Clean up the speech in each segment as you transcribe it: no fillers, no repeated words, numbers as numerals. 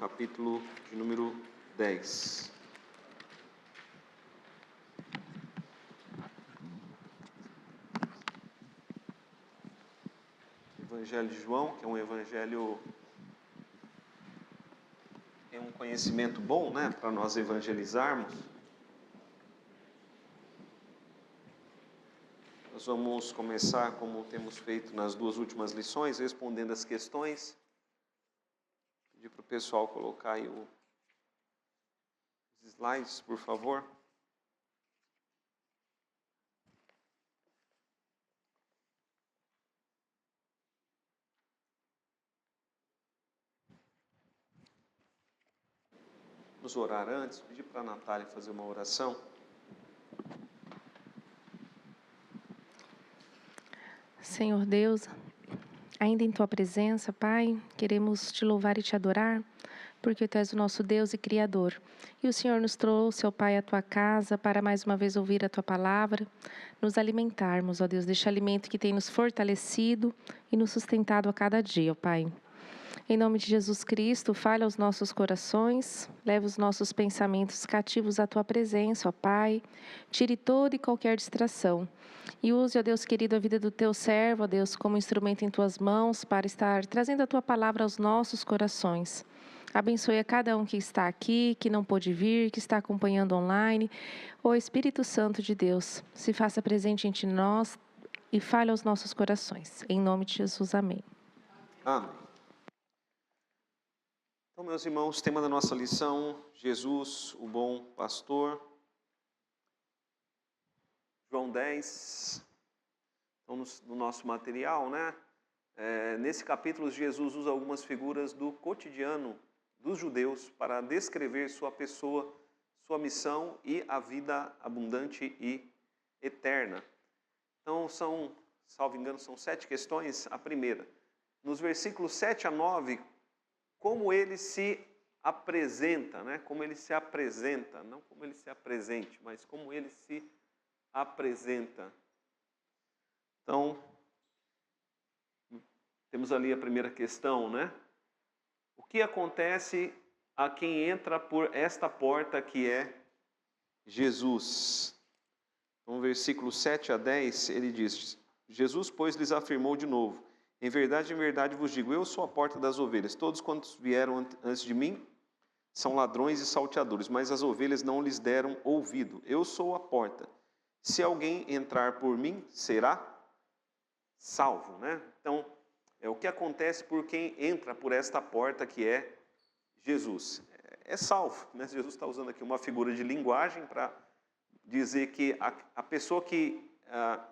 capítulo de número 10. Evangelho de João, que é um evangelho, é um conhecimento bom, né, para nós evangelizarmos. Nós vamos começar, como temos feito nas duas últimas lições, respondendo as questões. Pedir para o pessoal colocar aí os slides, por favor. Vamos orar antes, pedir para a Natália fazer uma oração. Senhor Deus, ainda em Tua presença, Pai, queremos Te louvar e Te adorar, porque Tu és o nosso Deus e Criador. E o Senhor nos trouxe, ó Pai, à Tua casa para mais uma vez ouvir a Tua palavra, nos alimentarmos, ó Deus, deste alimento que tem nos fortalecido e nos sustentado a cada dia, ó Pai. Em nome de Jesus Cristo, fale aos nossos corações, leve os nossos pensamentos cativos à Tua presença, ó Pai. Tire toda e qualquer distração. E use, ó Deus querido, a vida do Teu servo, ó Deus, como instrumento em Tuas mãos, para estar trazendo a Tua palavra aos nossos corações. Abençoe a cada um que está aqui, que não pôde vir, que está acompanhando online. O Espírito Santo de Deus, se faça presente entre nós e fale aos nossos corações. Em nome de Jesus, amém. Amém. Então, meus irmãos, tema da nossa lição, Jesus, o bom pastor. João 10, então no nosso material, né? Nesse capítulo, Jesus usa algumas figuras do cotidiano dos judeus para descrever sua pessoa, sua missão e a vida abundante e eterna. Então, salvo engano, são 7 questões. A primeira, nos versículos 7 a 9, como ele se apresenta, né? Como ele se apresenta, não como ele se apresente, mas como ele se apresenta. Então, temos ali a primeira questão, né? O que acontece a quem entra por esta porta que é Jesus? Então, versículo 7 a 10, ele diz: Jesus, pois, lhes afirmou de novo: em verdade vos digo, eu sou a porta das ovelhas. Todos quantos vieram antes de mim são ladrões e salteadores, mas as ovelhas não lhes deram ouvido. Eu sou a porta. Se alguém entrar por mim, será salvo, né? Então, é o que acontece por quem entra por esta porta que é Jesus. É salvo, né? Jesus está usando aqui uma figura de linguagem para dizer que a pessoa que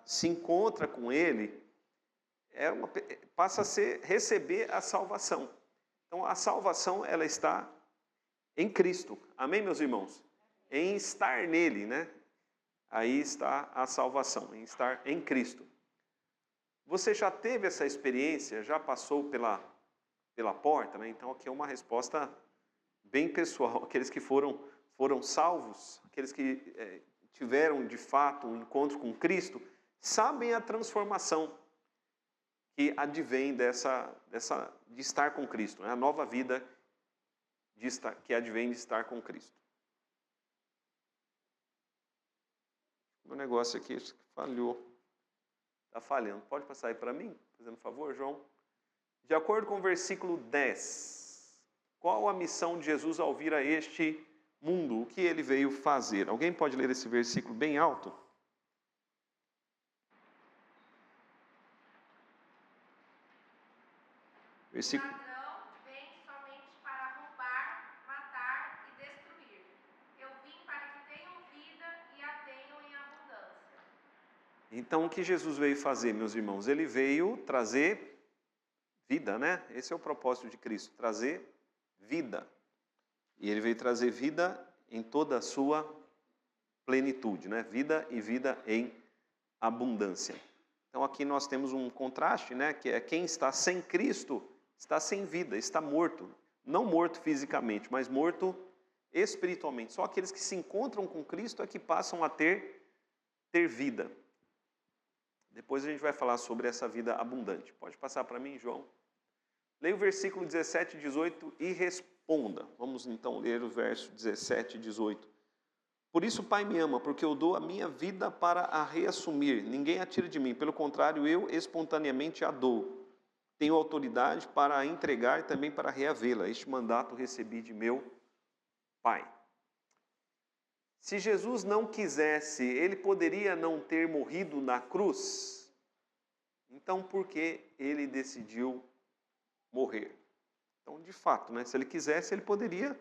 se encontra com ele passa a receber a salvação. Então, a salvação, ela está em Cristo. Amém, meus irmãos? Em estar nele, né? Aí está a salvação, em estar em Cristo. Você já teve essa experiência? Já passou pela porta, né? Então, aqui é uma resposta bem pessoal. Aqueles que foram salvos, aqueles que tiveram, de fato, um encontro com Cristo, sabem a transformação que advém de estar com Cristo, né? A nova vida que advém de estar com Cristo. O negócio aqui falhou. Está falhando. Pode passar aí para mim, fazendo favor, João? De acordo com o versículo 10, qual a missão de Jesus ao vir a este mundo? O que ele veio fazer? Alguém pode ler esse versículo bem alto? Versículo. Ladrão vem somente para roubar, matar e destruir. Eu vim para que tenham vida e a tenham em abundância. Então, o que Jesus veio fazer, meus irmãos? Ele veio trazer vida, né? Esse é o propósito de Cristo, trazer vida. E ele veio trazer vida em toda a sua plenitude, né? Vida e vida em abundância. Então, aqui nós temos um contraste, né? Que é quem está sem Cristo está sem vida, está morto. Não morto fisicamente, mas morto espiritualmente. Só aqueles que se encontram com Cristo é que passam a ter vida. Depois a gente vai falar sobre essa vida abundante. Pode passar para mim, João? Leia o versículo 17 e 18 e responda. Vamos então ler o verso 17 e 18. Por isso o Pai me ama, porque eu dou a minha vida para a reassumir. Ninguém a tira de mim, pelo contrário, eu espontaneamente a dou. Tenho autoridade para a entregar e também para reavê-la. Este mandato recebi de meu Pai. Se Jesus não quisesse, ele poderia não ter morrido na cruz. Então, por que ele decidiu morrer? Então, de fato, né, se ele quisesse, ele poderia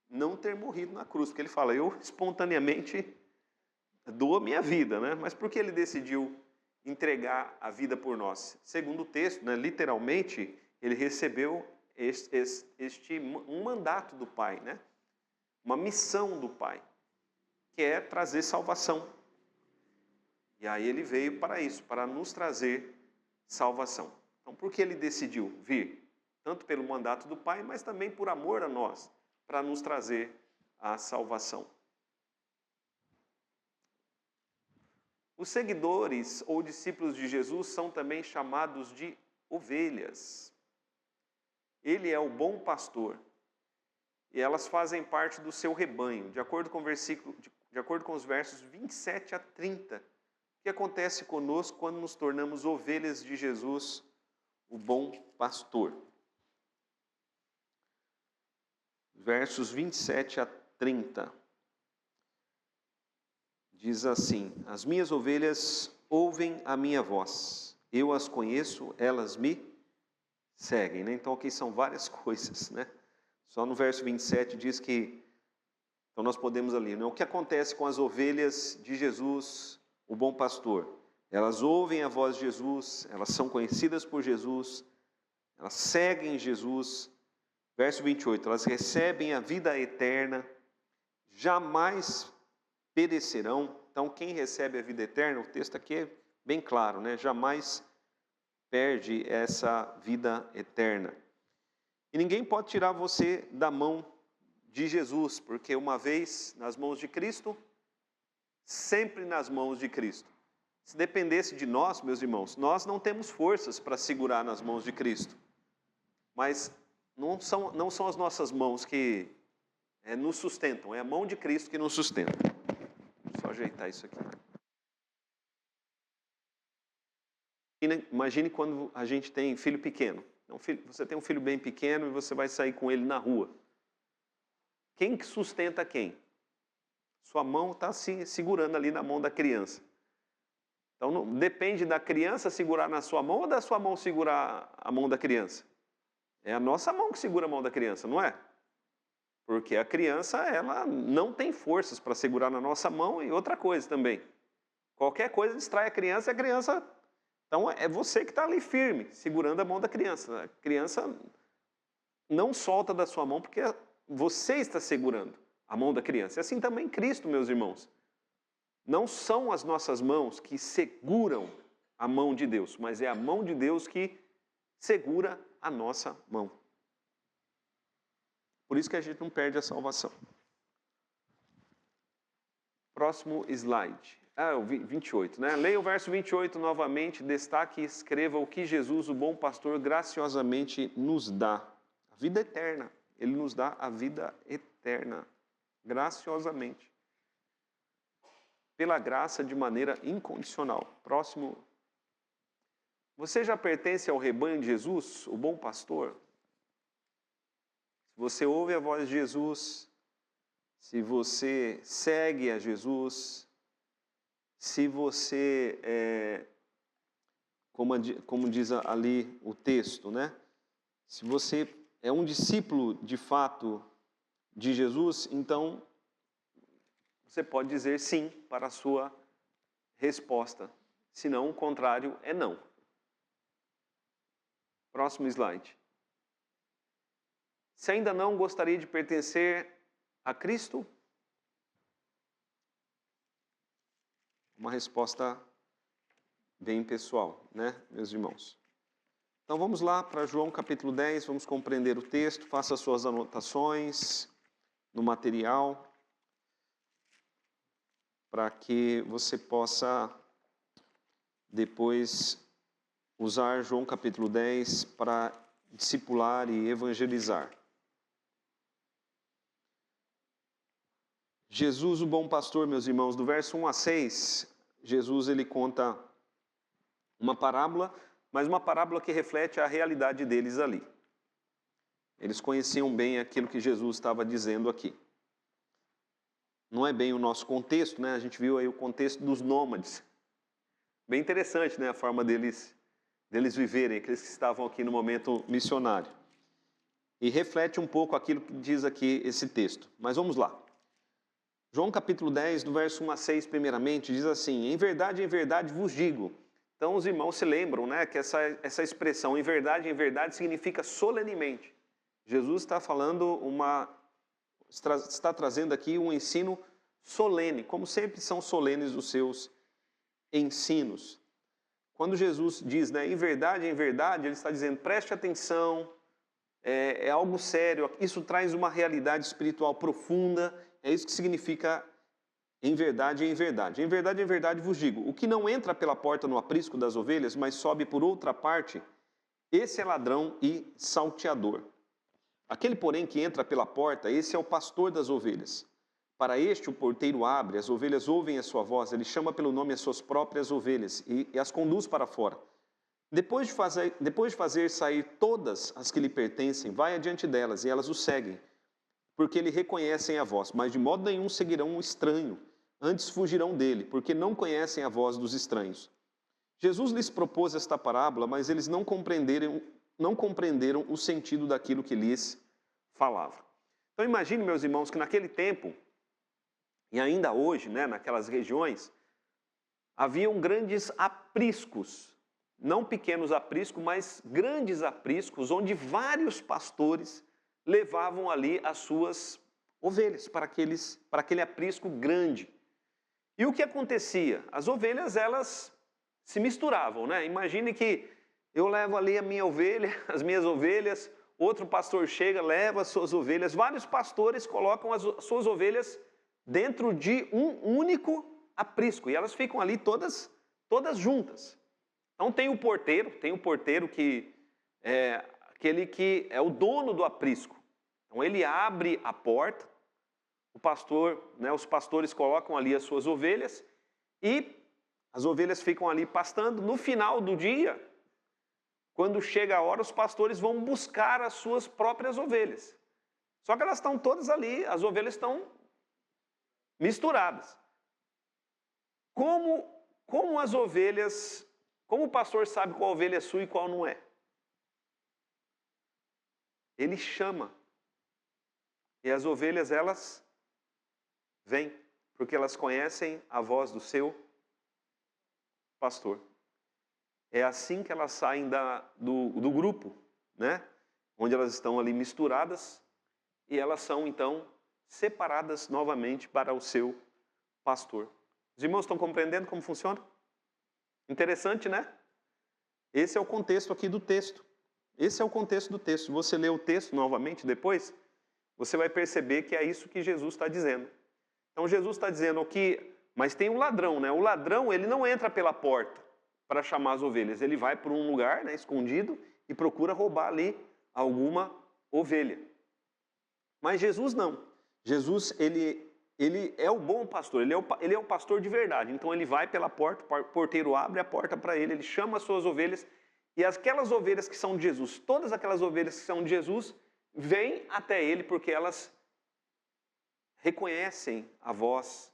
não ter morrido na cruz, porque ele fala, eu espontaneamente dou a minha vida, né? Mas por que ele decidiu entregar a vida por nós? Segundo o texto, né, literalmente, ele recebeu um mandato do Pai, né? Uma missão do Pai, que é trazer salvação. E aí ele veio para isso, para nos trazer salvação. Então, por que ele decidiu vir? Tanto pelo mandato do Pai, mas também por amor a nós, para nos trazer a salvação. Os seguidores ou discípulos de Jesus são também chamados de ovelhas. Ele é o bom pastor e elas fazem parte do seu rebanho, de acordo com os versos 27 a 30. O que acontece conosco quando nos tornamos ovelhas de Jesus, o bom pastor? Versos 27 a 30. Diz assim, as minhas ovelhas ouvem a minha voz, eu as conheço, elas me seguem. Né? Então aqui são várias coisas, né? Só no verso 27 diz que, então nós podemos ali, né? O que acontece com as ovelhas de Jesus, o bom pastor? Elas ouvem a voz de Jesus, elas são conhecidas por Jesus, elas seguem Jesus. Verso 28, elas recebem a vida eterna, jamais perecerão. Então, quem recebe a vida eterna, o texto aqui é bem claro, né? Jamais perde essa vida eterna. E ninguém pode tirar você da mão de Jesus, porque uma vez nas mãos de Cristo, sempre nas mãos de Cristo. Se dependesse de nós, meus irmãos, nós não temos forças para segurar nas mãos de Cristo. Mas não são as nossas mãos que nos sustentam, é a mão de Cristo que nos sustenta. Vou só ajeitar isso aqui. Imagine quando a gente tem filho pequeno. Você tem um filho bem pequeno e você vai sair com ele na rua. Quem que sustenta quem? Sua mão está se segurando ali na mão da criança. Então não, depende da criança segurar na sua mão ou da sua mão segurar a mão da criança. É a nossa mão que segura a mão da criança, não é? Porque a criança, ela não tem forças para segurar na nossa mão e outra coisa também. Qualquer coisa distrai a criança e a criança... Então é você que está ali firme, segurando a mão da criança. A criança não solta da sua mão porque você está segurando a mão da criança. E assim também Cristo, meus irmãos. Não são as nossas mãos que seguram a mão de Deus, mas é a mão de Deus que segura a nossa mão. Por isso que a gente não perde a salvação. Próximo slide. O 28, né? Leia o verso 28 novamente, destaque e escreva o que Jesus, o bom pastor, graciosamente nos dá. A vida eterna. Ele nos dá a vida eterna. Graciosamente. Pela graça de maneira incondicional. Próximo. Você já pertence ao rebanho de Jesus, o bom pastor? Se você ouve a voz de Jesus, se você segue a Jesus, se você, como diz ali o texto, né? Se você é um discípulo de fato de Jesus, então você pode dizer sim para a sua resposta. Senão, o contrário é não. Próximo slide. Se ainda não gostaria de pertencer a Cristo? Uma resposta bem pessoal, né, meus irmãos? Então vamos lá para João capítulo 10, vamos compreender o texto, faça suas anotações no material, para que você possa depois usar João capítulo 10 para discipular e evangelizar. Jesus, o bom pastor, meus irmãos, do verso 1 a 6, Jesus ele conta uma parábola, mas uma parábola que reflete a realidade deles ali. Eles conheciam bem aquilo que Jesus estava dizendo aqui. Não é bem o nosso contexto, né? A gente viu aí o contexto dos nômades. Bem interessante, né? A forma deles viverem, aqueles que estavam aqui no momento missionário. E reflete um pouco aquilo que diz aqui esse texto. Mas vamos lá. João capítulo 10, do verso 1 a 6, primeiramente, diz assim: em verdade vos digo. Então os irmãos se lembram, né, que essa expressão em verdade significa solenemente. Jesus está falando está trazendo aqui um ensino solene, como sempre são solenes os seus ensinos. Quando Jesus diz, né, em verdade, ele está dizendo, preste atenção, é algo sério, isso traz uma realidade espiritual profunda, é isso que significa em verdade. Em verdade vos digo, o que não entra pela porta no aprisco das ovelhas, mas sobe por outra parte, esse é ladrão e salteador. Aquele, porém, que entra pela porta, esse é o pastor das ovelhas. Para este o porteiro abre, as ovelhas ouvem a sua voz, ele chama pelo nome as suas próprias ovelhas e as conduz para fora. Depois de fazer sair todas as que lhe pertencem, vai adiante delas e elas o seguem, porque lhe reconhecem a voz, mas de modo nenhum seguirão um estranho, antes fugirão dele, porque não conhecem a voz dos estranhos. Jesus lhes propôs esta parábola, mas eles não compreenderam o sentido daquilo que lhes falava. Então imagine, meus irmãos, que naquele tempo, e ainda hoje, né, naquelas regiões, haviam grandes apriscos, não pequenos apriscos, mas grandes apriscos, onde vários pastores levavam ali as suas ovelhas para aquele aprisco grande. E o que acontecia? As ovelhas, elas se misturavam, né? Imagine que eu levo ali a minha ovelha, as minhas ovelhas, outro pastor chega, leva as suas ovelhas, vários pastores colocam as suas ovelhas dentro de um único aprisco, e elas ficam ali todas juntas. Então tem o porteiro que é aquele que é o dono do aprisco. Então ele abre a porta, o pastor, né, os pastores colocam ali as suas ovelhas e as ovelhas ficam ali pastando. No final do dia, quando chega a hora, os pastores vão buscar as suas próprias ovelhas. Só que elas estão todas ali, as ovelhas estão misturadas. Como as ovelhas, como o pastor sabe qual ovelha é sua e qual não é? Ele chama. E as ovelhas, elas vêm, porque elas conhecem a voz do seu pastor. É assim que elas saem do grupo, né? Onde elas estão ali misturadas, e elas são, então, separadas novamente para o seu pastor. Os irmãos estão compreendendo como funciona? Interessante, né? Esse é o contexto aqui do texto. Esse é o contexto do texto. Se você ler o texto novamente depois, você vai perceber que é isso que Jesus está dizendo. Então Jesus está dizendo que, mas tem um ladrão, né? O ladrão, ele não entra pela porta para chamar as ovelhas. Ele vai para um lugar, né, escondido, e procura roubar ali alguma ovelha. Mas Jesus não. Jesus, ele é o bom pastor, ele é o pastor de verdade. Então ele vai pela porta, o porteiro abre a porta para ele chama as suas ovelhas, e aquelas ovelhas que são de Jesus, todas aquelas ovelhas que são de Jesus, vêm até ele porque elas reconhecem a voz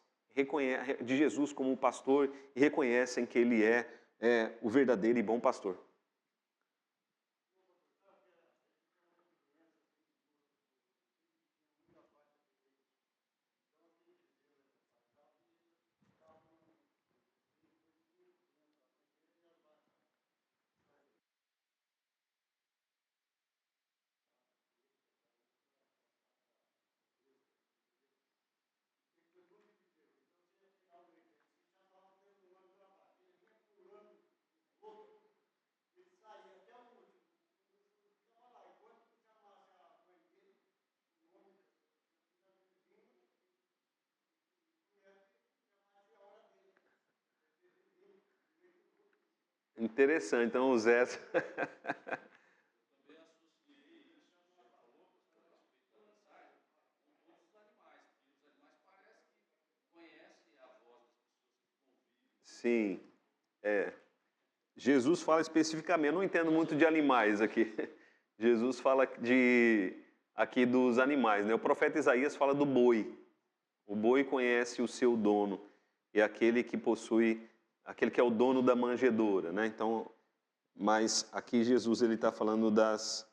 de Jesus como pastor e reconhecem que ele é o verdadeiro e bom pastor. Interessante, então o Zé... Sim. Jesus fala especificamente, eu não entendo muito de animais aqui. Jesus fala aqui dos animais, né? O profeta Isaías fala do boi. O boi conhece o seu dono. E aquele que possui, aquele que é o dono da manjedoura, né? Então, mas aqui Jesus ele está falando das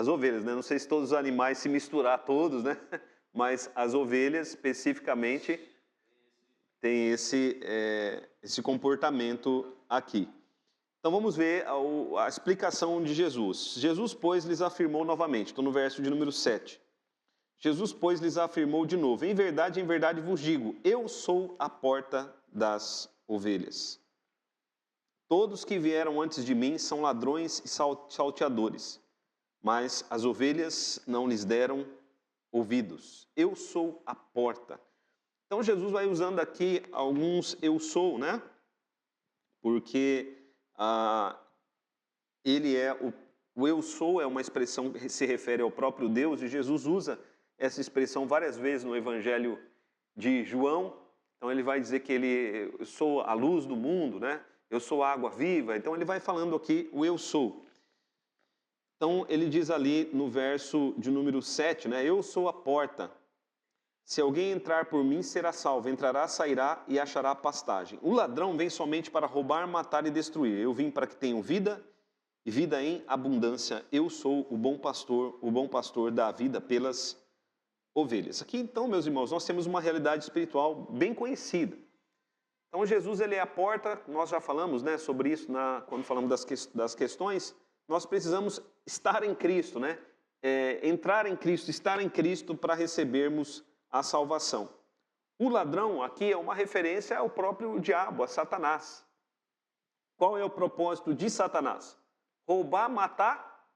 ovelhas, né? Não sei se todos os animais se misturar todos, né? Mas as ovelhas especificamente têm esse comportamento aqui. Então vamos ver a explicação de Jesus. Jesus, pois, lhes afirmou novamente. Estou no verso de número 7. Jesus, pois, lhes afirmou de novo: em verdade vos digo, eu sou a porta das ovelhas. Todos que vieram antes de mim são ladrões e salteadores, mas as ovelhas não lhes deram ouvidos. Eu sou a porta. Então Jesus vai usando aqui alguns eu sou, né? Porque ele é o eu sou é uma expressão que se refere ao próprio Deus, e Jesus usa essa expressão várias vezes no Evangelho de João. Então ele vai dizer que eu sou a luz do mundo, né? Eu sou a água viva. Então ele vai falando aqui o eu sou. Então ele diz ali no verso de número 7, né? Eu sou a porta. Se alguém entrar por mim, será salvo. Entrará, sairá e achará pastagem. O ladrão vem somente para roubar, matar e destruir. Eu vim para que tenham vida e vida em abundância. Eu sou o bom pastor dá a vida pelas ovelhas. Aqui então, meus irmãos, nós temos uma realidade espiritual bem conhecida. Então Jesus ele é a porta, nós já falamos, né, sobre isso quando falamos das questões. Nós precisamos estar em Cristo, né? Entrar em Cristo, estar em Cristo para recebermos a salvação. O ladrão aqui é uma referência ao próprio diabo, a Satanás. Qual é o propósito de Satanás? Roubar, matar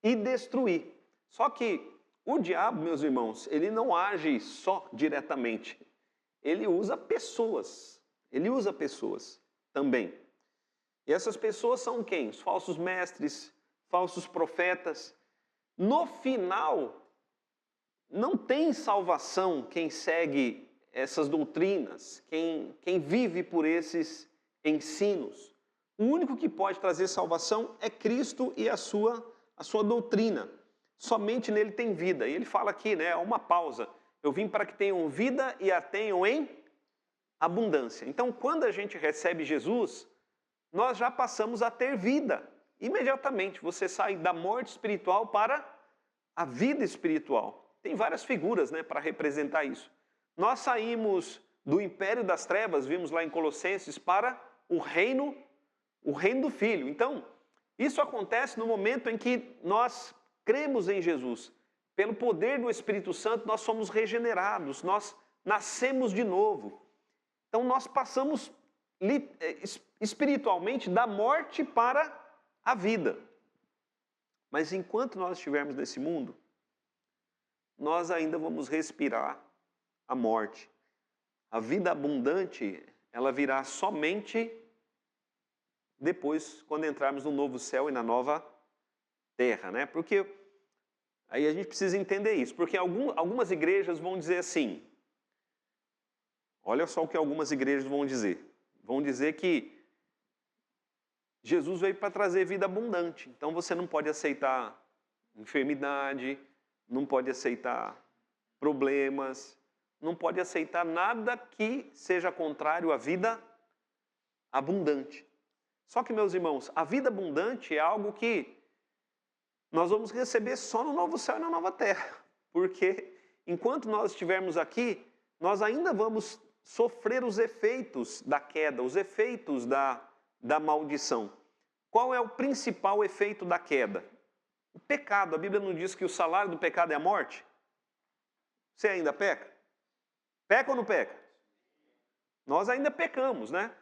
e destruir. Só que o diabo, meus irmãos, ele não age só diretamente. Ele usa pessoas. Ele usa pessoas também. E essas pessoas são quem? Os falsos mestres, falsos profetas. No final, não tem salvação quem segue essas doutrinas, quem vive por esses ensinos. O único que pode trazer salvação é Cristo e a sua doutrina. Somente nele tem vida. E ele fala aqui, né, uma pausa. Eu vim para que tenham vida e a tenham em abundância. Então, quando a gente recebe Jesus, nós já passamos a ter vida. Imediatamente, você sai da morte espiritual para a vida espiritual. Tem várias figuras, né, para representar isso. Nós saímos do império das trevas, vimos lá em Colossenses, para o reino do Filho. Então, isso acontece no momento em que nós cremos em Jesus. Pelo poder do Espírito Santo, nós somos regenerados, nós nascemos de novo. Então, nós passamos espiritualmente da morte para a vida. Mas enquanto nós estivermos nesse mundo, nós ainda vamos respirar a morte. A vida abundante, ela virá somente depois, quando entrarmos no novo céu e na nova terra, né? Porque aí a gente precisa entender isso, porque algumas igrejas vão dizer assim, olha só o que algumas igrejas vão dizer. Vão dizer que Jesus veio para trazer vida abundante, então você não pode aceitar enfermidade, não pode aceitar problemas, não pode aceitar nada que seja contrário à vida abundante. Só que, meus irmãos, a vida abundante é algo que nós vamos receber só no novo céu e na nova terra. Porque enquanto nós estivermos aqui, nós ainda vamos sofrer os efeitos da queda, os efeitos da maldição. Qual é o principal efeito da queda? O pecado. A Bíblia não diz que o salário do pecado é a morte? Você ainda peca? Peca ou não peca? Nós ainda pecamos, né?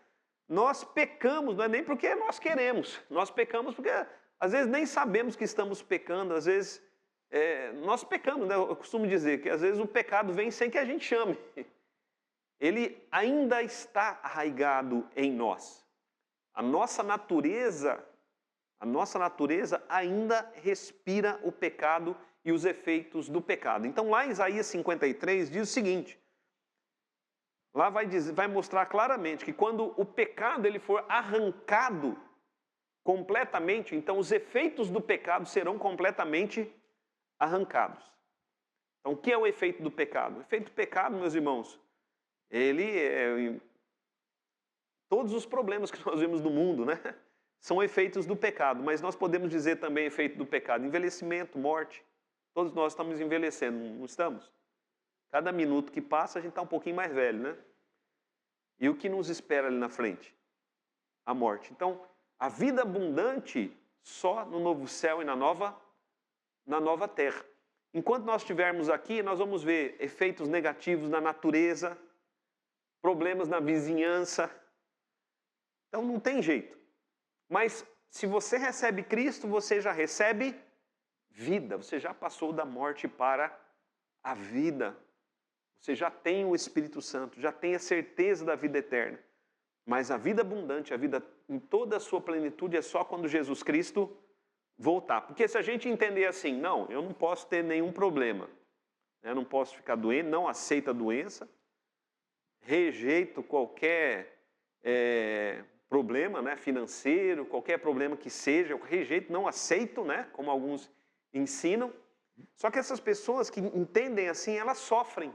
Nós pecamos, não é nem porque nós queremos. Nós pecamos porque, às vezes, nem sabemos que estamos pecando. Às vezes, nós pecamos, né? Eu costumo dizer que, às vezes, o pecado vem sem que a gente chame. Ele ainda está arraigado em nós. A nossa natureza ainda respira o pecado e os efeitos do pecado. Então, lá em Isaías 53, diz o seguinte. Lá vai mostrar claramente que quando o pecado ele for arrancado completamente, então os efeitos do pecado serão completamente arrancados. Então, o que é o efeito do pecado? O efeito do pecado, meus irmãos, ele é... Todos os problemas que nós vemos no mundo, né? São efeitos do pecado, mas nós podemos dizer também efeito do pecado, envelhecimento, morte. Todos nós estamos envelhecendo, não estamos? Cada minuto que passa, a gente está um pouquinho mais velho, né? E o que nos espera ali na frente? A morte. Então, a vida abundante só no novo céu e na nova terra. Enquanto nós estivermos aqui, nós vamos ver efeitos negativos na natureza, problemas na vizinhança. Então, não tem jeito. Mas, se você recebe Cristo, você já recebe vida. Você já passou da morte para a vida. Você já tem o Espírito Santo, já tem a certeza da vida eterna. Mas a vida abundante, a vida em toda a sua plenitude é só quando Jesus Cristo voltar. Porque se a gente entender assim, não, eu não posso ter nenhum problema, eu não posso ficar doente, não aceito a doença, rejeito qualquer problema, né, financeiro, qualquer problema que seja, eu rejeito, não aceito, né, como alguns ensinam. Só que essas pessoas que entendem assim, elas sofrem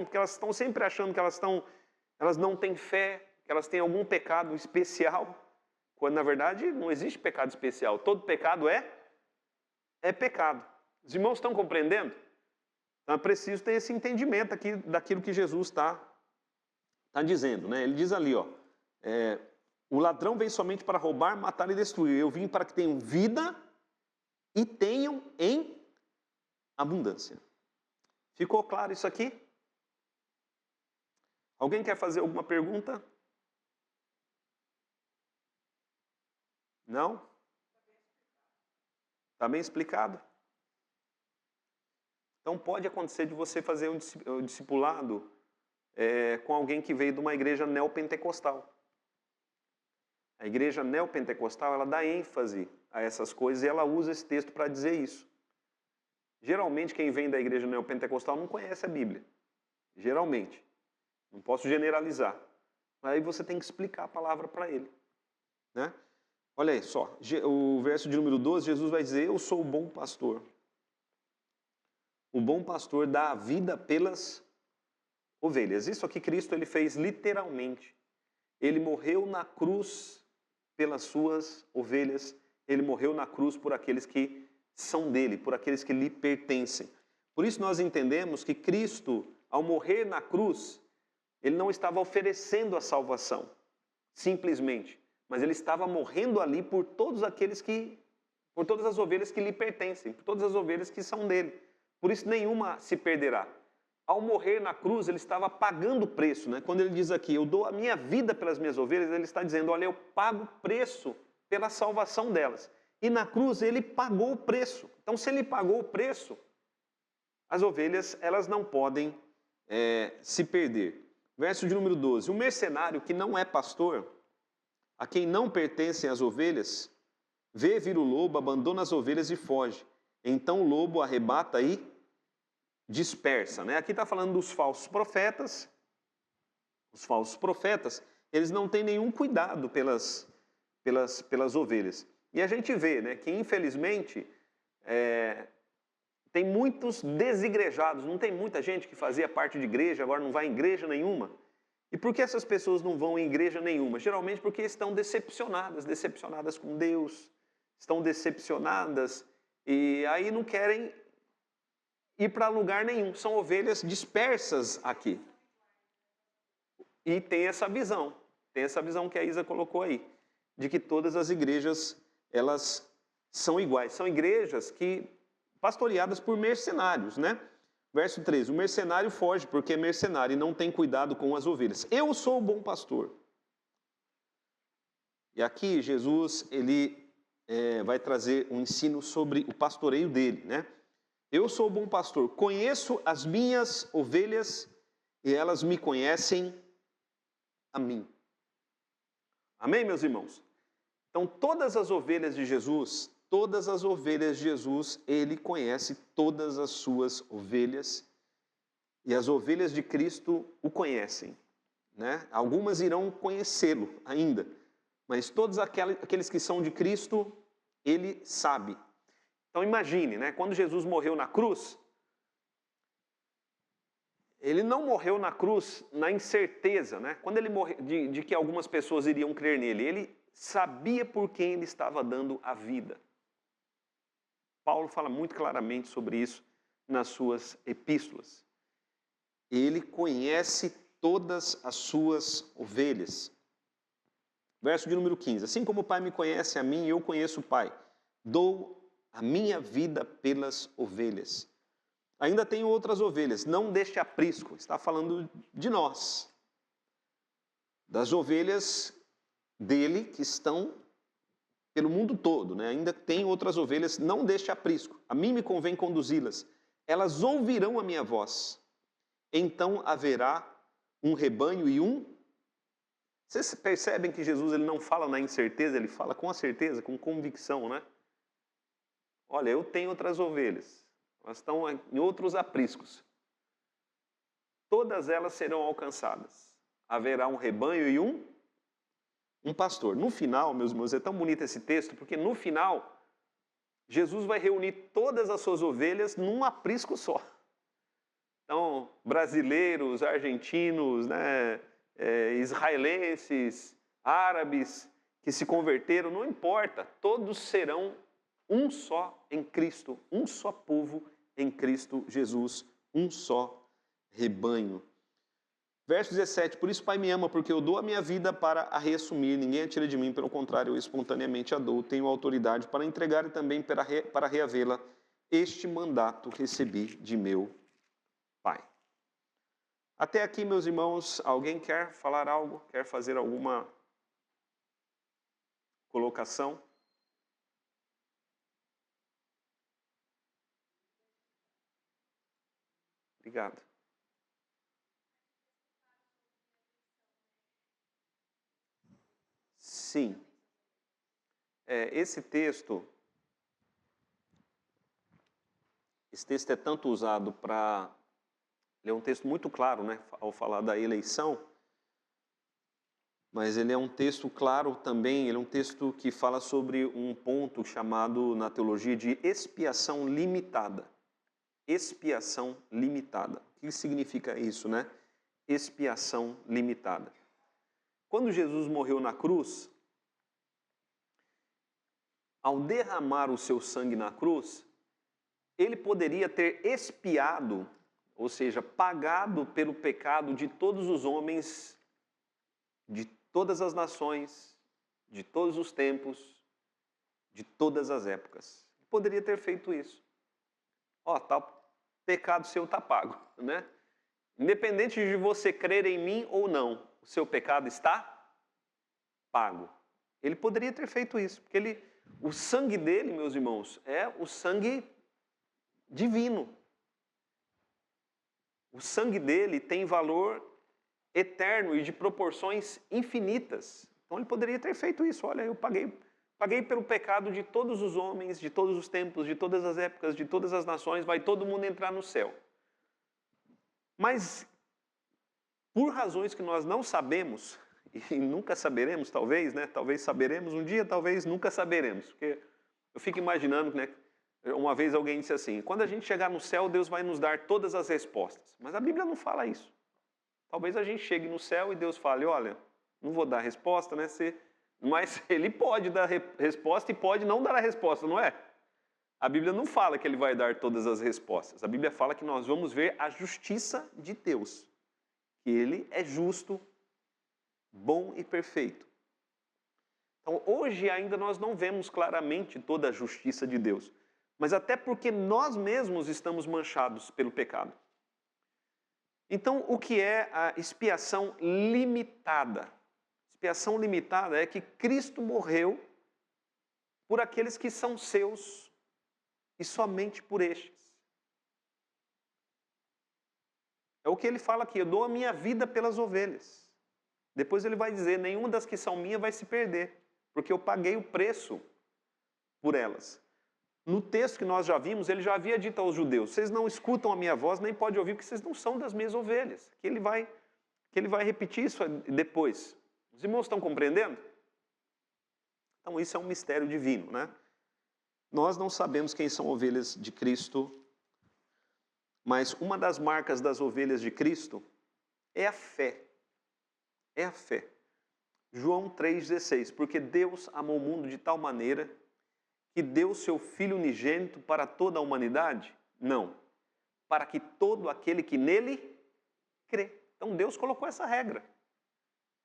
porque elas estão sempre achando que elas não têm fé, que elas têm algum pecado especial, quando na verdade não existe pecado especial. Todo pecado é pecado. Os irmãos estão compreendendo? Então é preciso ter esse entendimento aqui daquilo que Jesus está dizendo, né? Ele diz ali, ó, o ladrão vem somente para roubar, matar e destruir. Eu vim para que tenham vida e tenham em abundância. Ficou claro isso aqui? Alguém quer fazer alguma pergunta? Não? Está bem explicado? Então pode acontecer de você fazer um discipulado com alguém que veio de uma igreja neopentecostal. A igreja neopentecostal, ela dá ênfase a essas coisas e ela usa esse texto para dizer isso. Geralmente quem vem da igreja neopentecostal não conhece a Bíblia. Geralmente. Não posso generalizar. Aí você tem que explicar a palavra para ele. Né? Olha aí só, o verso de número 12, Jesus vai dizer, eu sou o bom pastor. O bom pastor dá a vida pelas ovelhas. Isso aqui Cristo ele fez literalmente. Ele morreu na cruz pelas suas ovelhas. Ele morreu na cruz por aqueles que são dele, por aqueles que lhe pertencem. Por isso nós entendemos que Cristo, ao morrer na cruz, ele não estava oferecendo a salvação, simplesmente. Mas ele estava morrendo ali por todas as ovelhas que lhe pertencem, por todas as ovelhas que são dele. Por isso nenhuma se perderá. Ao morrer na cruz, ele estava pagando o preço, né? Quando ele diz aqui, eu dou a minha vida pelas minhas ovelhas, ele está dizendo, olha, eu pago o preço pela salvação delas. E na cruz ele pagou o preço. Então, se ele pagou o preço, as ovelhas elas não podem se perder. Verso de número 12. O mercenário que não é pastor, a quem não pertencem as ovelhas, vê vir o lobo, abandona as ovelhas e foge. Então o lobo arrebata e dispersa. Né? Aqui está falando dos falsos profetas. Os falsos profetas, eles não têm nenhum cuidado pelas ovelhas. E a gente vê, né, que infelizmente tem muitos desigrejados, não tem muita gente que fazia parte de igreja, agora não vai em igreja nenhuma. E por que essas pessoas não vão em igreja nenhuma? Geralmente porque estão decepcionadas com Deus, estão decepcionadas e aí não querem ir para lugar nenhum. São ovelhas dispersas aqui. E tem essa visão que a Isa colocou aí, de que todas as igrejas elas são iguais. São igrejas pastoreadas por mercenários, né? Verso 13, o mercenário foge porque é mercenário e não tem cuidado com as ovelhas. Eu sou o bom pastor. E aqui Jesus, ele vai trazer um ensino sobre o pastoreio dele, né? Eu sou o bom pastor, conheço as minhas ovelhas e elas me conhecem a mim. Amém, meus irmãos? Então, todas as ovelhas de Jesus, ele conhece todas as suas ovelhas E as ovelhas de Cristo o conhecem, né? Algumas irão conhecê-lo ainda, mas todos aqueles que são de Cristo, ele sabe. Então imagine, né? Quando Jesus morreu na cruz, ele não morreu na cruz na incerteza, né? Quando ele morreu de que algumas pessoas iriam crer nele, ele sabia por quem ele estava dando a vida. Paulo fala muito claramente sobre isso nas suas epístolas. Ele conhece todas as suas ovelhas. Verso de número 15. Assim como o Pai me conhece a mim, eu conheço o Pai. Dou a minha vida pelas ovelhas. Ainda tenho outras ovelhas, não deste aprisco. Está falando de nós. Das ovelhas dele que estão pelo mundo todo, né? Ainda tem outras ovelhas, não deste aprisco. A mim me convém conduzi-las. Elas ouvirão a minha voz. Então haverá um rebanho e um... Vocês percebem que Jesus ele não fala na incerteza, ele fala com a certeza, com convicção, né? Olha, eu tenho outras ovelhas, elas estão em outros apriscos. Todas elas serão alcançadas. Haverá um rebanho e um pastor. No final, meus irmãos, é tão bonito esse texto, porque no final, Jesus vai reunir todas as suas ovelhas num aprisco só. Então, brasileiros, argentinos, né, israelenses, árabes que se converteram, não importa, todos serão um só em Cristo, um só povo em Cristo Jesus, um só rebanho. Verso 17, por isso o Pai me ama, porque eu dou a minha vida para a reassumir, ninguém a tira de mim, pelo contrário, eu espontaneamente a dou, tenho autoridade para entregar e também para reavê-la. Este mandato recebi de meu Pai. Até aqui, meus irmãos, alguém quer falar algo? Quer fazer alguma colocação? Obrigado. Sim. Esse texto é tanto usado para... Ele é um texto muito claro, né, ao falar da eleição, mas ele é um texto claro também, ele é um texto que fala sobre um ponto chamado na teologia de expiação limitada. Expiação limitada. O que significa isso, né? Expiação limitada. Quando Jesus morreu na cruz, ao derramar o seu sangue na cruz, ele poderia ter expiado, ou seja, pagado pelo pecado de todos os homens, de todas as nações, de todos os tempos, de todas as épocas. Ele poderia ter feito isso. Ó, tal pecado seu está pago, né? Independente de você crer em mim ou não, o seu pecado está pago. Ele poderia ter feito isso, porque o sangue dele, meus irmãos, é o sangue divino. O sangue dele tem valor eterno e de proporções infinitas. Então ele poderia ter feito isso. Olha, eu paguei pelo pecado de todos os homens, de todos os tempos, de todas as épocas, de todas as nações, vai todo mundo entrar no céu. Mas, por razões que nós não sabemos, e nunca saberemos talvez, né? Talvez saberemos um dia, talvez nunca saberemos. Porque eu fico imaginando, né? Uma vez alguém disse assim, quando a gente chegar no céu, Deus vai nos dar todas as respostas. Mas a Bíblia não fala isso. Talvez a gente chegue no céu e Deus fale, olha, não vou dar a resposta, né? Mas Ele pode dar a resposta e pode não dar a resposta, não é? A Bíblia não fala que Ele vai dar todas as respostas. A Bíblia fala que nós vamos ver a justiça de Deus. Que Ele é justo, bom e perfeito. Então, hoje ainda nós não vemos claramente toda a justiça de Deus. Mas até porque nós mesmos estamos manchados pelo pecado. Então, o que é a expiação limitada? Expiação limitada é que Cristo morreu por aqueles que são seus e somente por estes. É o que ele fala aqui, eu dou a minha vida pelas ovelhas. Depois ele vai dizer, nenhuma das que são minhas vai se perder, porque eu paguei o preço por elas. No texto que nós já vimos, ele já havia dito aos judeus: vocês não escutam a minha voz, nem podem ouvir, porque vocês não são das minhas ovelhas. Que ele vai repetir isso depois. Os irmãos estão compreendendo? Então isso é um mistério divino, né? Nós não sabemos quem são ovelhas de Cristo, mas uma das marcas das ovelhas de Cristo é a fé. É a fé. João 3,16, porque Deus amou o mundo de tal maneira que deu seu Filho unigênito para toda a humanidade? Não. Para que todo aquele que nele crê. Então Deus colocou essa regra.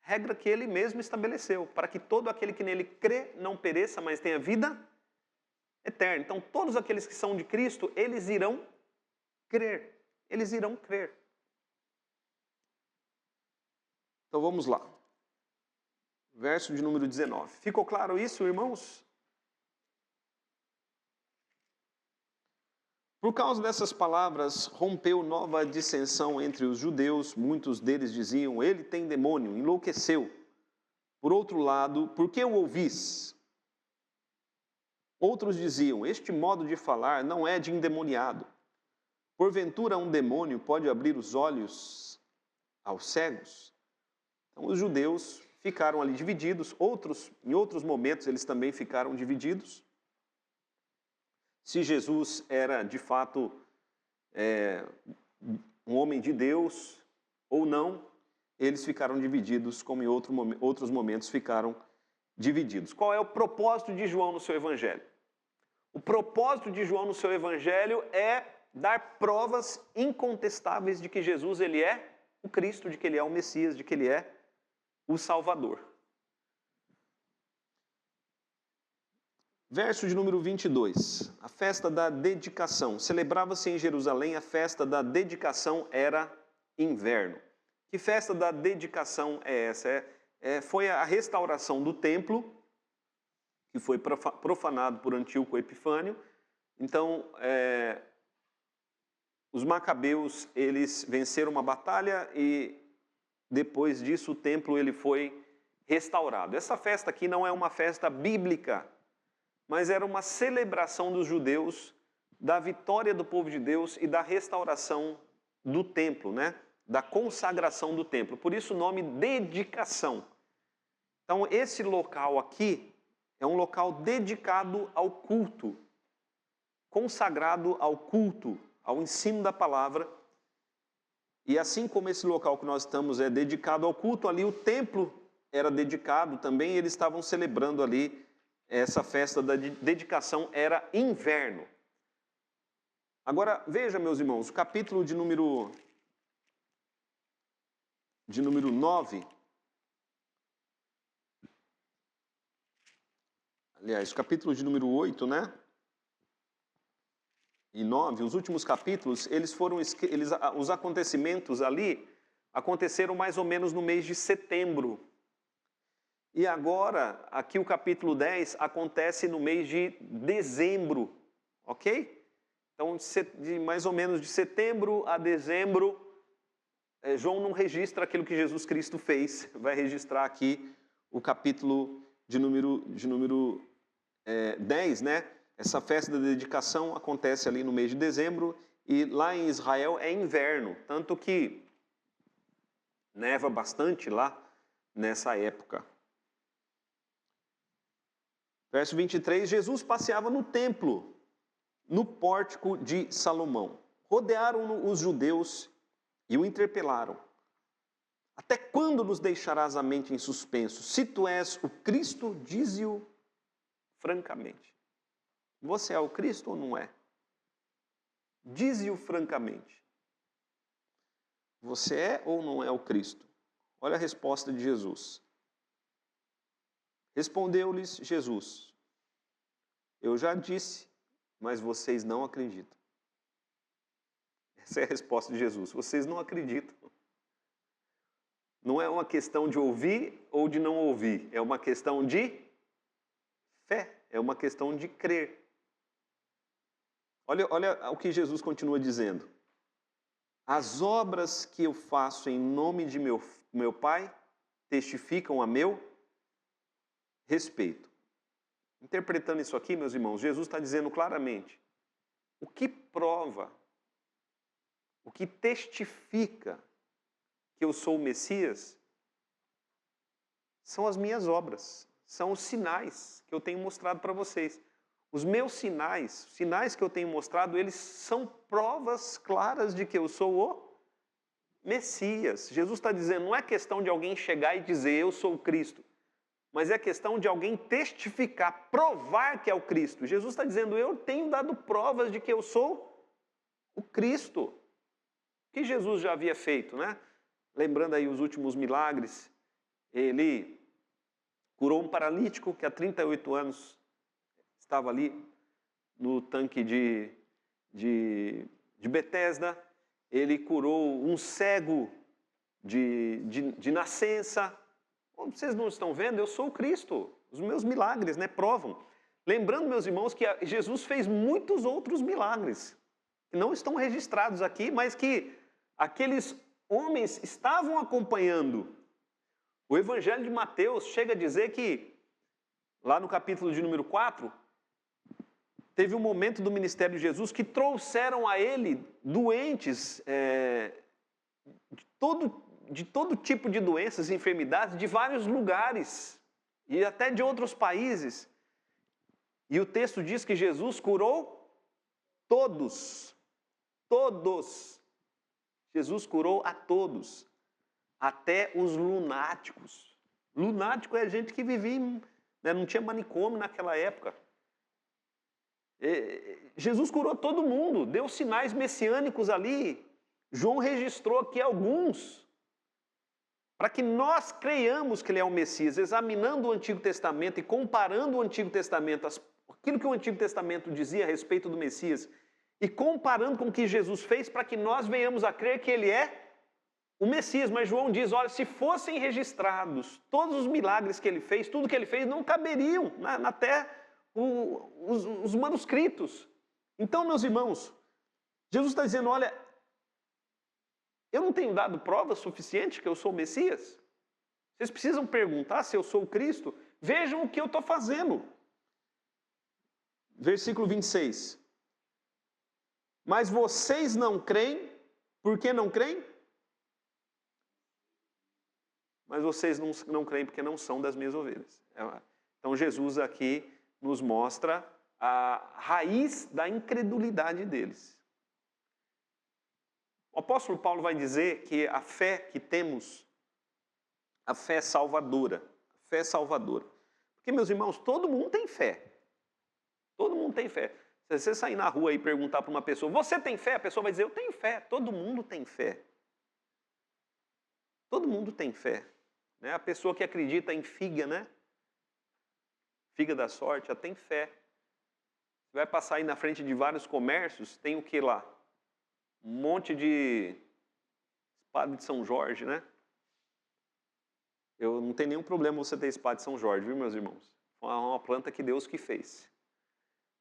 Regra que Ele mesmo estabeleceu. Para que todo aquele que nele crê não pereça, mas tenha vida eterna. Então todos aqueles que são de Cristo, eles irão crer. Eles irão crer. Então vamos lá. Verso de número 19. Ficou claro isso, irmãos? Por causa dessas palavras, rompeu nova dissensão entre os judeus. Muitos deles diziam: ele tem demônio, enlouqueceu. Por outro lado, por que o ouvis? Outros diziam: este modo de falar não é de endemoniado. Porventura um demônio pode abrir os olhos aos cegos? Então os judeus ficaram ali divididos. Em outros momentos eles também ficaram divididos. Se Jesus era de fato um homem de Deus ou não, eles ficaram divididos, como em outros momentos ficaram divididos. Qual é o propósito de João no seu evangelho? O propósito de João no seu evangelho é dar provas incontestáveis de que Jesus ele é o Cristo, de que ele é o Messias, de que ele é o Salvador. Verso de número 22, a festa da dedicação. Celebrava-se em Jerusalém, a festa da dedicação era inverno. Que festa da dedicação é essa? Foi a restauração do templo, que foi profanado por Antíoco Epifânio. Então, os macabeus, eles venceram uma batalha e depois disso o templo ele foi restaurado. Essa festa aqui não é uma festa bíblica, mas era uma celebração dos judeus da vitória do povo de Deus e da restauração do templo, né? Da consagração do templo. Por isso o nome dedicação. Então esse local aqui é um local dedicado ao culto, consagrado ao culto, ao ensino da palavra. E assim como esse local que nós estamos é dedicado ao culto, ali o templo era dedicado também, eles estavam celebrando ali. Essa festa da dedicação era inverno. Agora, veja, meus irmãos, o capítulo de número 9. Aliás, o capítulo de número 8, né? E 9, os últimos capítulos, os acontecimentos ali aconteceram mais ou menos no mês de setembro. E agora, aqui o capítulo 10 acontece no mês de dezembro, ok? Então, mais ou menos de setembro a dezembro, João não registra aquilo que Jesus Cristo fez. Vai registrar aqui o capítulo de número 10, né? Essa festa da dedicação acontece ali no mês de dezembro e lá em Israel é inverno, tanto que neva bastante lá nessa época. Verso 23, Jesus passeava no templo, no pórtico de Salomão. Rodearam-no os judeus e o interpelaram. Até quando nos deixarás a mente em suspenso? Se tu és o Cristo, dize-o francamente. Você é o Cristo ou não é? Dize-o francamente. Você é ou não é o Cristo? Olha a resposta de Jesus. Respondeu-lhes Jesus: eu já disse, mas vocês não acreditam. Essa é a resposta de Jesus. Vocês não acreditam. Não é uma questão de ouvir ou de não ouvir. É uma questão de fé. É uma questão de crer. Olha o que Jesus continua dizendo. As obras que eu faço em nome de meu Pai testificam a meu respeito. Interpretando isso aqui, meus irmãos, Jesus está dizendo claramente, o que prova, o que testifica que eu sou o Messias, são as minhas obras, são os sinais que eu tenho mostrado para vocês. Os meus sinais, os sinais que eu tenho mostrado, eles são provas claras de que eu sou o Messias. Jesus está dizendo, não é questão de alguém chegar e dizer, eu sou o Cristo, mas é questão de alguém testificar, provar que é o Cristo. Jesus está dizendo, eu tenho dado provas de que eu sou o Cristo. O que Jesus já havia feito, né? Lembrando aí os últimos milagres, ele curou um paralítico que há 38 anos estava ali no tanque de Betesda. Ele curou um cego de nascença. Vocês não estão vendo? Eu sou o Cristo. Os meus milagres, né, provam. Lembrando, meus irmãos, que Jesus fez muitos outros milagres, que não estão registrados aqui, mas que aqueles homens estavam acompanhando. O Evangelho de Mateus chega a dizer que, lá no capítulo de número 4, teve um momento do ministério de Jesus que trouxeram a ele doentes de todo tipo de doenças e enfermidades de vários lugares e até de outros países. E o texto diz que Jesus curou todos. Todos. Jesus curou a todos. Até os lunáticos. Lunático é gente que vivia, né, não tinha manicômio naquela época. Jesus curou todo mundo, deu sinais messiânicos ali. João registrou aqui alguns, para que nós creiamos que ele é o Messias, examinando o Antigo Testamento e comparando o Antigo Testamento, aquilo que o Antigo Testamento dizia a respeito do Messias, e comparando com o que Jesus fez, para que nós venhamos a crer que ele é o Messias. Mas João diz, olha, se fossem registrados todos os milagres que ele fez, tudo que ele fez, não caberiam na terra os manuscritos. Então, meus irmãos, Jesus está dizendo, olha, eu não tenho dado prova suficiente que eu sou o Messias? Vocês precisam perguntar se eu sou o Cristo? Vejam o que eu estou fazendo. Versículo 26. Mas vocês não creem, por que não creem? Mas vocês não creem porque não são das minhas ovelhas. Então Jesus aqui nos mostra a raiz da incredulidade deles. O apóstolo Paulo vai dizer que a fé que temos, a fé é salvadora. A fé é salvadora. Porque, meus irmãos, todo mundo tem fé. Todo mundo tem fé. Se você sair na rua e perguntar para uma pessoa, você tem fé? A pessoa vai dizer, eu tenho fé. Todo mundo tem fé. Todo mundo tem fé. Né? A pessoa que acredita em figa, né? Figa da sorte, ela tem fé. Você vai passar aí na frente de vários comércios, tem o que lá? Um monte de espada de São Jorge, né? Eu não tenho nenhum problema você ter espada de São Jorge, viu, meus irmãos? É uma planta que Deus que fez.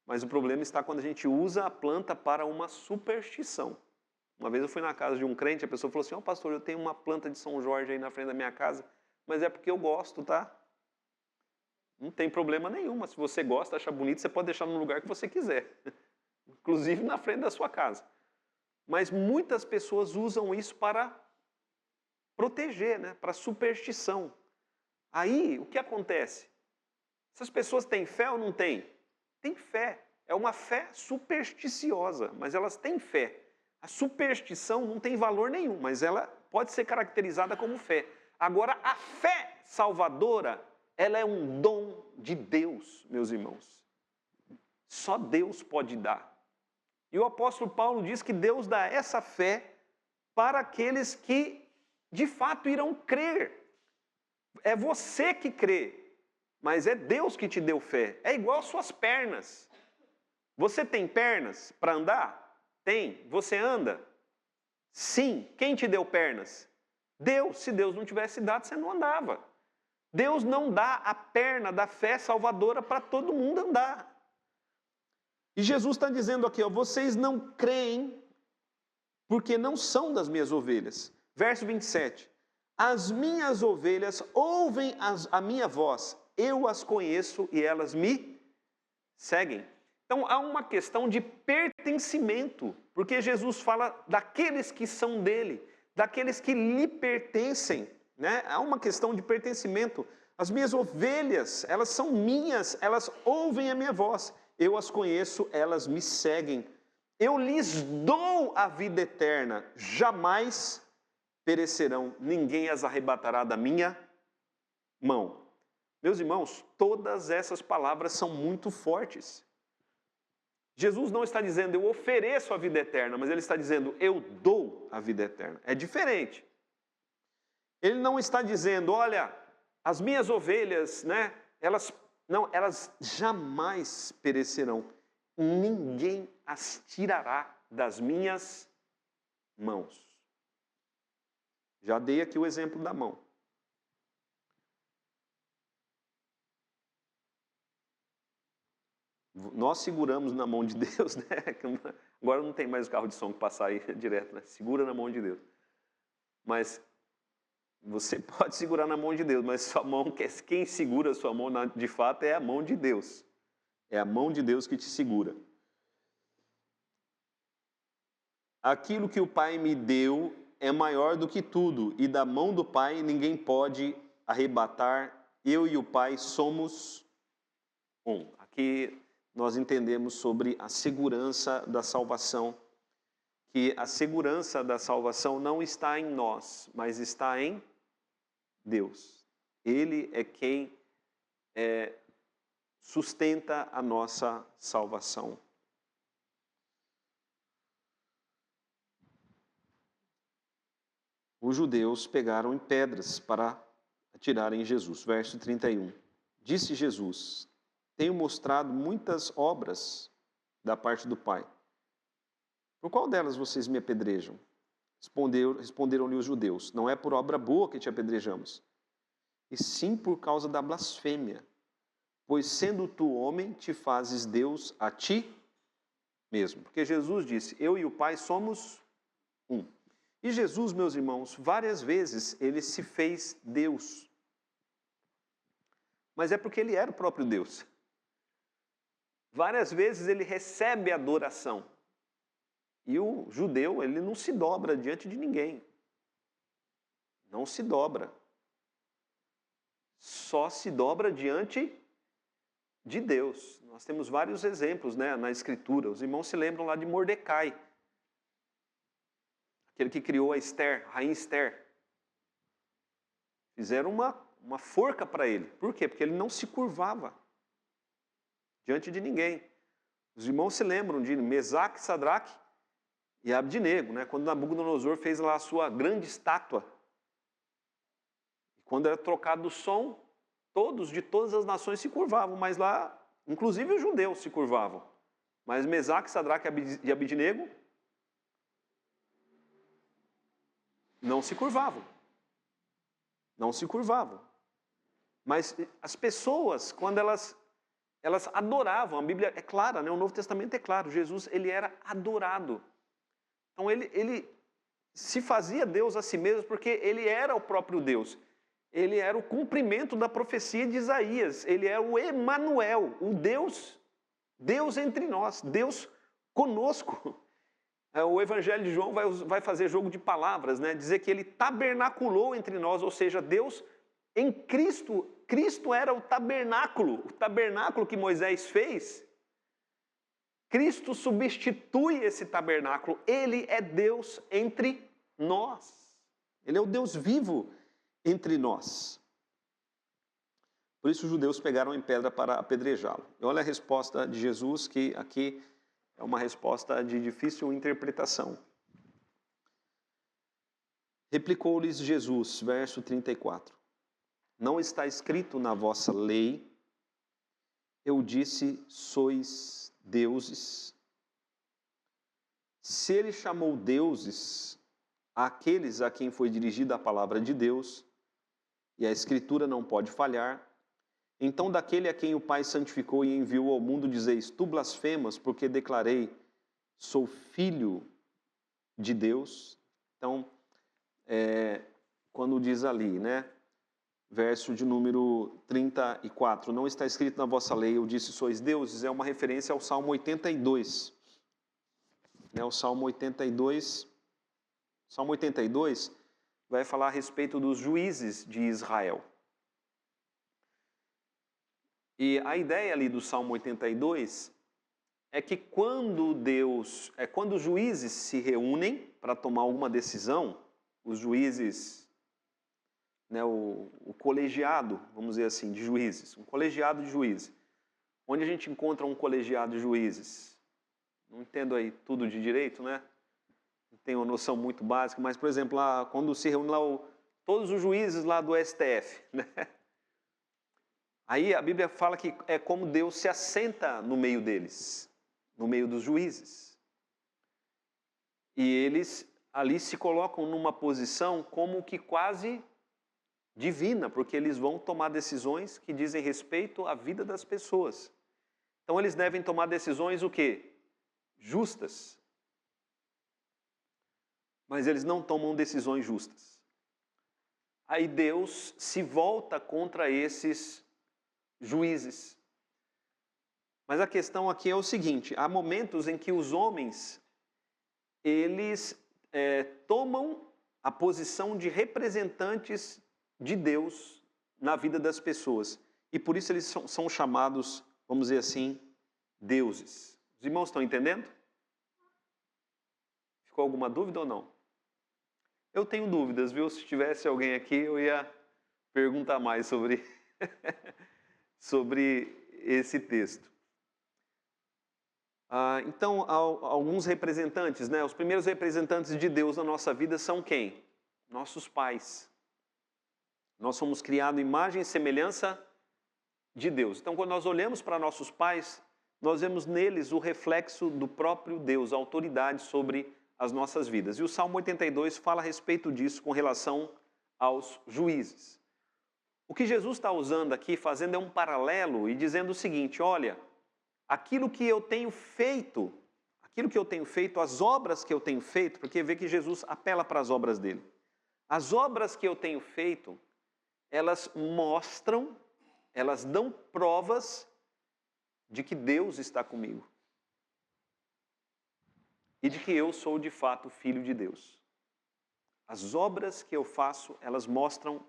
Mas o problema está quando a gente usa a planta para uma superstição. Uma vez eu fui na casa de um crente, a pessoa falou assim, pastor, eu tenho uma planta de São Jorge aí na frente da minha casa, mas é porque eu gosto, tá? Não tem problema nenhum, mas se você gosta, acha bonito, você pode deixar no lugar que você quiser. Inclusive na frente da sua casa. Mas muitas pessoas usam isso para proteger, né? Para superstição. Aí, o que acontece? Essas pessoas têm fé ou não têm? Têm fé. É uma fé supersticiosa, mas elas têm fé. A superstição não tem valor nenhum, mas ela pode ser caracterizada como fé. Agora, a fé salvadora, ela é um dom de Deus, meus irmãos. Só Deus pode dar. E o apóstolo Paulo diz que Deus dá essa fé para aqueles que, de fato, irão crer. É você que crê, mas é Deus que te deu fé. É igual às suas pernas. Você tem pernas para andar? Tem. Você anda? Sim. Quem te deu pernas? Deus. Se Deus não tivesse dado, você não andava. Deus não dá a perna da fé salvadora para todo mundo andar. E Jesus está dizendo aqui, vocês não creem porque não são das minhas ovelhas. Verso 27. As minhas ovelhas ouvem a minha voz, eu as conheço e elas me seguem. Então há uma questão de pertencimento, porque Jesus fala daqueles que são dele, daqueles que lhe pertencem, né? Há uma questão de pertencimento. As minhas ovelhas, elas são minhas, elas ouvem a minha voz, eu as conheço, elas me seguem. Eu lhes dou a vida eterna, jamais perecerão, ninguém as arrebatará da minha mão. Meus irmãos, todas essas palavras são muito fortes. Jesus não está dizendo, eu ofereço a vida eterna, mas ele está dizendo, eu dou a vida eterna. É diferente. Ele não está dizendo, olha, as minhas ovelhas, né, elas jamais perecerão. Ninguém as tirará das minhas mãos. Já dei aqui o exemplo da mão. Nós seguramos na mão de Deus, né? Agora não tem mais o carro de som que passar aí direto, né? Segura na mão de Deus. Mas você pode segurar na mão de Deus, mas sua mão, quem segura a sua mão de fato é a mão de Deus. É a mão de Deus que te segura. Aquilo que o Pai me deu é maior do que tudo, e da mão do Pai ninguém pode arrebatar. Eu e o Pai somos um. Aqui nós entendemos sobre a segurança da salvação, que a segurança da salvação não está em nós, mas está em Deus. Ele é quem sustenta a nossa salvação. Os judeus pegaram em pedras para atirarem em Jesus. Verso 31. Disse Jesus, tenho mostrado muitas obras da parte do Pai. Por qual delas vocês me apedrejam? Responderam-lhe os judeus, não é por obra boa que te apedrejamos, e sim por causa da blasfêmia. Pois sendo tu homem, te fazes Deus a ti mesmo. Porque Jesus disse, eu e o Pai somos um. E Jesus, meus irmãos, várias vezes ele se fez Deus. Mas é porque ele era o próprio Deus. Várias vezes ele recebe adoração. E o judeu, ele não se dobra diante de ninguém. Não se dobra. Só se dobra diante de Deus. Nós temos vários exemplos, né, na Escritura. Os irmãos se lembram lá de Mordecai. Aquele que criou a Esther, a rainha Esther. Fizeram uma forca para ele. Por quê? Porque ele não se curvava diante de ninguém. Os irmãos se lembram de Mesaque, Sadraque e Abdinego, né? Quando Nabucodonosor fez lá a sua grande estátua. Quando era trocado o som, todos de todas as nações se curvavam, mas lá, inclusive os judeus se curvavam. Mas Mesaque, Sadraque e Abdinego não se curvavam. Não se curvavam. Mas as pessoas, quando elas adoravam, a Bíblia é clara, né? O Novo Testamento é claro, Jesus ele era adorado. Então ele se fazia Deus a si mesmo porque ele era o próprio Deus. Ele era o cumprimento da profecia de Isaías. Ele é o Emanuel, o Deus entre nós, Deus conosco. O Evangelho de João vai fazer jogo de palavras, né? Dizer que ele tabernaculou entre nós, ou seja, Deus em Cristo. Cristo era o tabernáculo que Moisés fez. Cristo substitui esse tabernáculo. Ele é Deus entre nós. Ele é o Deus vivo entre nós. Por isso os judeus pegaram em pedra para apedrejá-lo. E olha a resposta de Jesus, que aqui é uma resposta de difícil interpretação. Replicou-lhes Jesus, verso 34. Não está escrito na vossa lei, eu disse, sois deuses. Se ele chamou deuses àqueles a quem foi dirigida a palavra de Deus, e a Escritura não pode falhar, então daquele a quem o Pai santificou e enviou ao mundo, dizeis, tu blasfemas, porque declarei, sou filho de Deus. Então, quando diz ali, né? verso de número 34. Não está escrito na vossa lei, eu disse, sois deuses, é uma referência ao Salmo 82. O Salmo 82. Salmo 82 vai falar a respeito dos juízes de Israel. E a ideia ali do Salmo 82 é que quando os juízes se reúnem para tomar alguma decisão, os juízes, o colegiado, vamos dizer assim, de juízes, um colegiado de juízes. Onde a gente encontra um colegiado de juízes? Não entendo aí tudo de direito, né? Não tenho uma noção muito básica, mas, por exemplo, lá, quando se reúne lá todos os juízes lá do STF, né? Aí a Bíblia fala que é como Deus se assenta no meio deles, no meio dos juízes. E eles ali se colocam numa posição como que quase divina, porque eles vão tomar decisões que dizem respeito à vida das pessoas. Então eles devem tomar decisões o quê? Justas. Mas eles não tomam decisões justas. Aí Deus se volta contra esses juízes. Mas a questão aqui é o seguinte, há momentos em que os homens, eles tomam a posição de representantes de Deus na vida das pessoas. E por isso eles são chamados, vamos dizer assim, deuses. Os irmãos estão entendendo? Ficou alguma dúvida ou não? Eu tenho dúvidas, viu? Se tivesse alguém aqui, eu ia perguntar mais sobre, sobre esse texto. Então, alguns representantes, né? Os primeiros representantes de Deus na nossa vida são quem? Nossos pais. Nós somos criados em imagem e semelhança de Deus. Então, quando nós olhamos para nossos pais, nós vemos neles o reflexo do próprio Deus, a autoridade sobre as nossas vidas. E o Salmo 82 fala a respeito disso com relação aos juízes. O que Jesus está usando aqui, fazendo é um paralelo e dizendo o seguinte, olha, aquilo que eu tenho feito, as obras que eu tenho feito, porque vê que Jesus apela para as obras dele. As obras que eu tenho feito, elas mostram, elas dão provas de que Deus está comigo. E de que eu sou de fato filho de Deus. As obras que eu faço, elas mostram,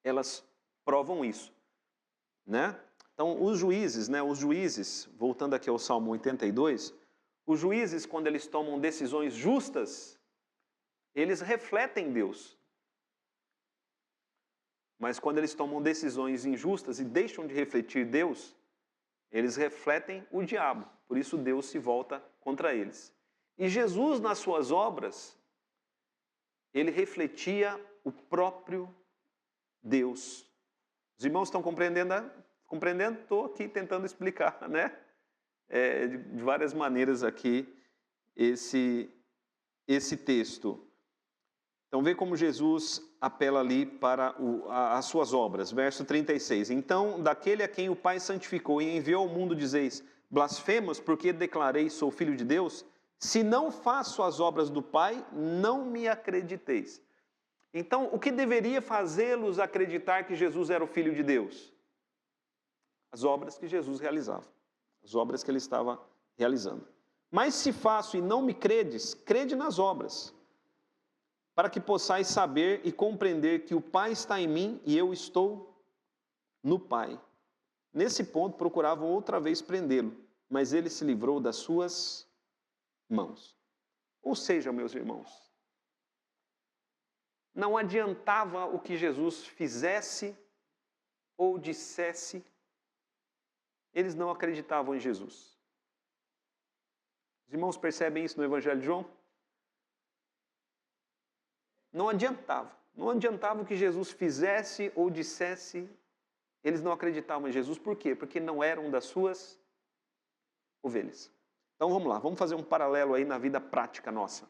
elas provam isso, né? Então, os juízes, voltando aqui ao Salmo 82, os juízes, quando eles tomam decisões justas, eles refletem Deus. Mas quando eles tomam decisões injustas e deixam de refletir Deus, eles refletem o diabo. Por isso Deus se volta contra eles. E Jesus, nas suas obras, ele refletia o próprio Deus. Os irmãos estão compreendendo? Compreendendo? Estou aqui tentando explicar, né? De várias maneiras aqui esse texto. Então, vê como Jesus apela ali para as suas obras. Verso 36. Então, daquele a quem o Pai santificou e enviou ao mundo, dizeis, blasfemos, porque declarei, sou filho de Deus? Se não faço as obras do Pai, não me acrediteis. Então, o que deveria fazê-los acreditar que Jesus era o Filho de Deus? As obras que Jesus realizava. As obras que ele estava realizando. Mas se faço e não me credes, crede nas obras, para que possais saber e compreender que o Pai está em mim e eu estou no Pai. Nesse ponto, procuravam outra vez prendê-lo, mas ele se livrou das suas mãos. Ou seja, meus irmãos, não adiantava o que Jesus fizesse ou dissesse, eles não acreditavam em Jesus. Os irmãos percebem isso no Evangelho de João? Não adiantava o que Jesus fizesse ou dissesse, eles não acreditavam em Jesus. Por quê? Porque não eram das suas ovelhas. Então vamos lá, vamos fazer um paralelo aí na vida prática nossa.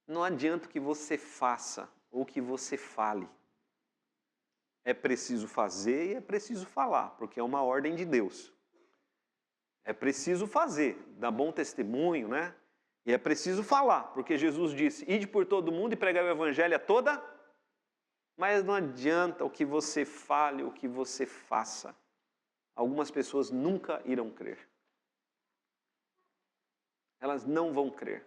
Não adianta o que você faça ou que você fale. É preciso fazer e é preciso falar, porque é uma ordem de Deus. É preciso fazer, dar bom testemunho, né? E é preciso falar, porque Jesus disse, ide por todo mundo e pregai o evangelho a toda Mas não adianta o que você fale, o que você faça. Algumas pessoas nunca irão crer. Elas não vão crer.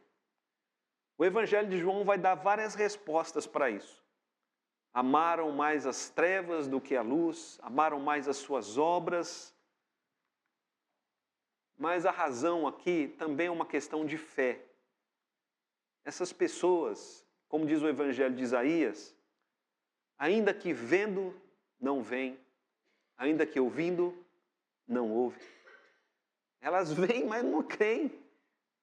O Evangelho de João vai dar várias respostas para isso. Amaram mais as trevas do que a luz, amaram mais as suas obras. Mas a razão aqui também é uma questão de fé. Essas pessoas, como diz o Evangelho de Isaías, ainda que vendo, não veem, ainda que ouvindo, não ouvem. Elas veem, mas não creem.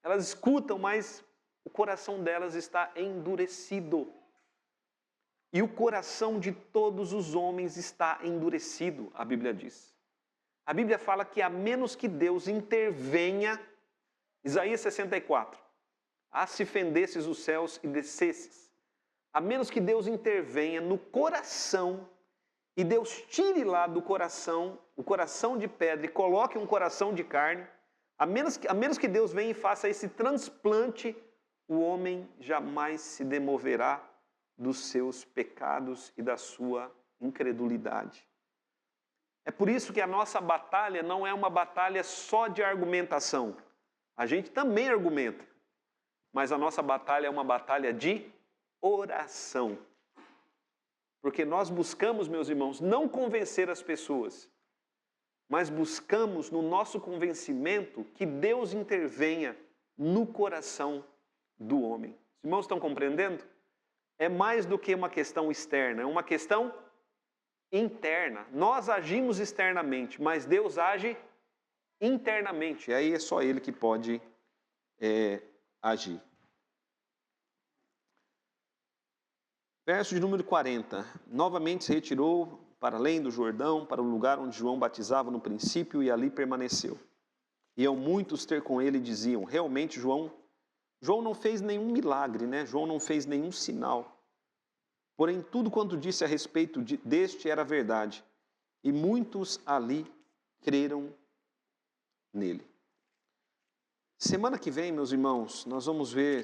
Elas escutam, mas o coração delas está endurecido. E o coração de todos os homens está endurecido, a Bíblia diz. A Bíblia fala que a menos que Deus intervenha, Isaías 64, se fendesses os céus e descesses, a menos que Deus intervenha no coração e Deus tire lá do coração, o coração de pedra e coloque um coração de carne, a menos que Deus venha e faça esse transplante, o homem jamais se demoverá dos seus pecados e da sua incredulidade. É por isso que a nossa batalha não é uma batalha só de argumentação. A gente também argumenta, mas a nossa batalha é uma batalha de oração. Porque nós buscamos, meus irmãos, não convencer as pessoas, mas buscamos no nosso convencimento que Deus intervenha no coração do homem. Os irmãos estão compreendendo? É mais do que uma questão externa, é uma questão interna. Nós agimos externamente, mas Deus age internamente. E aí é só Ele que pode agir. Verso de número 40. Novamente se retirou para além do Jordão, para o lugar onde João batizava no princípio, e ali permaneceu. Iam muitos ter com ele e diziam, realmente João não fez nenhum milagre, né? João não fez nenhum sinal. Porém, tudo quanto disse a respeito deste era verdade. E muitos ali creram nele. Semana que vem, meus irmãos, nós vamos ver,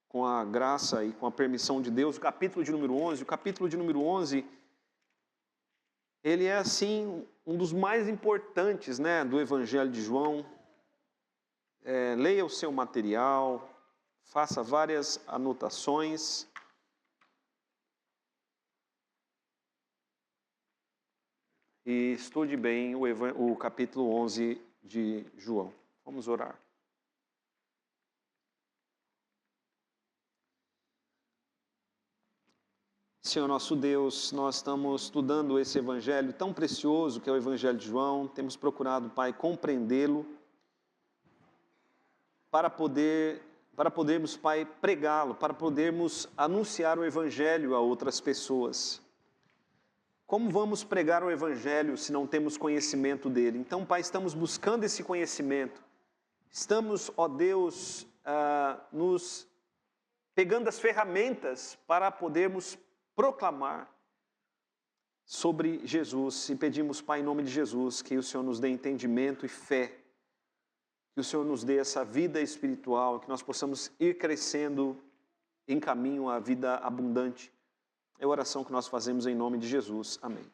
com a graça e com a permissão de Deus, o capítulo de número 11. O capítulo de número 11, ele é, assim, um dos mais importantes, né, do Evangelho de João. Leia o seu material, faça várias anotações. E estude bem o capítulo 11 de João. Vamos orar. Senhor nosso Deus, nós estamos estudando esse evangelho tão precioso que é o Evangelho de João. Temos procurado, Pai, compreendê-lo para podermos, Pai, pregá-lo, para podermos anunciar o Evangelho a outras pessoas. Como vamos pregar o Evangelho se não temos conhecimento dele? Então, Pai, estamos buscando esse conhecimento. Estamos, ó Deus, nos pegando as ferramentas para podermos proclamar sobre Jesus. E pedimos, Pai, em nome de Jesus, que o Senhor nos dê entendimento e fé. Que o Senhor nos dê essa vida espiritual, que nós possamos ir crescendo em caminho à vida abundante. É a oração que nós fazemos em nome de Jesus. Amém.